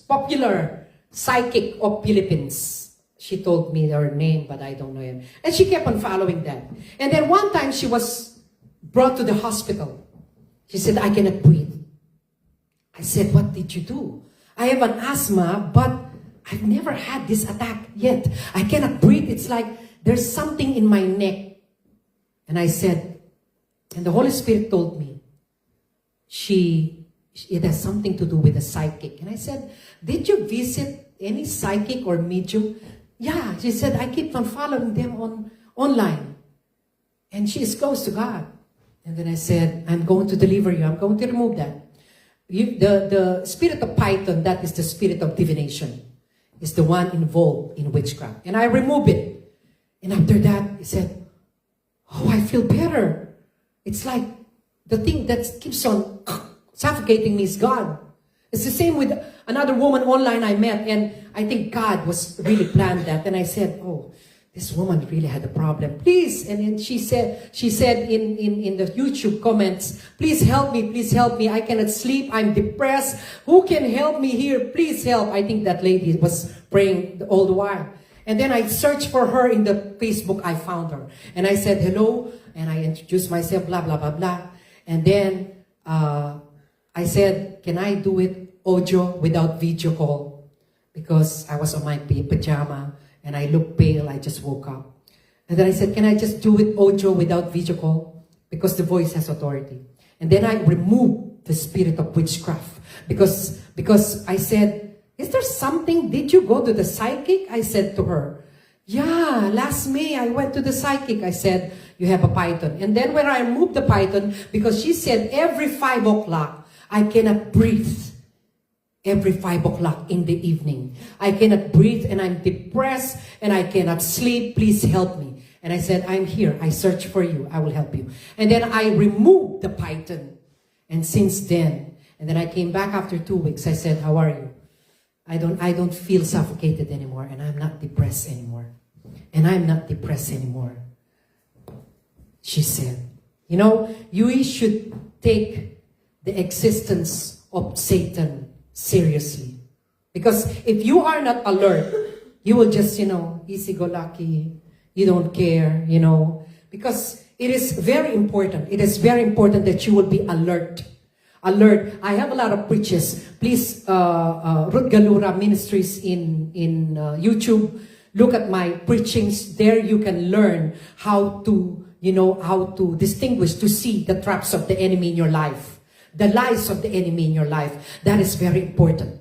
popular psychic of Philippines. She told me her name, but I don't know him. And she kept on following that. And then one time she was brought to the hospital. She said, I cannot breathe. I said, what did you do? I have an asthma, but I've never had this attack yet. I cannot breathe. It's like there's something in my neck. And I said, and the Holy Spirit told me, it has something to do with a psychic. And I said, did you visit any psychic or medium? Yeah, she said, I keep on following them online. And she is close to God. And then I said, I'm going to deliver you. I'm going to remove that. The spirit of Python, that is the spirit of divination, is the one involved in witchcraft. And I remove it. And after that, he said, oh, I feel better. It's like the thing that keeps on suffocating me is God. It's the same with another woman online I met, and I think God was really planned that. And I said, oh, this woman really had a problem. Please, and then she said in the YouTube comments, please help me. I cannot sleep. I'm depressed. Who can help me here? Please help. I think that lady was praying all the while. And then I searched for her in the Facebook. I found her. And I said, hello. And I introduced myself, blah, blah, blah, blah. And then I said, can I do it audio without video call? Because I was on my pajama and I looked pale. I just woke up. And then I said, can I just do it audio without video call? Because the voice has authority. And then I removed the spirit of witchcraft. Because I said, is there something? Did you go to the psychic? I said to her, yeah, last May I went to the psychic. I said, you have a python. And then when I removed the python, because she said every 5 o'clock, I cannot breathe. Every 5 o'clock in the evening. I cannot breathe and I'm depressed and I cannot sleep. Please help me. And I said, I'm here. I search for you. I will help you. And then I removed the python. And since then, and then I came back after 2 weeks. I said, how are you? I don't feel suffocated anymore, and I'm not depressed anymore. And I'm not depressed anymore. She said, you know, you should take the existence of Satan seriously. Because if you are not alert, you will just, easy-go-lucky, you don't care, Because it is very important. It is very important that you will be alert. Alert. I have a lot of preachers. Please, Ruth Galura Ministries in YouTube. Look at my preachings. There you can learn how to, how to distinguish, to see the traps of the enemy in your life. The lies of the enemy in your life. That is very important.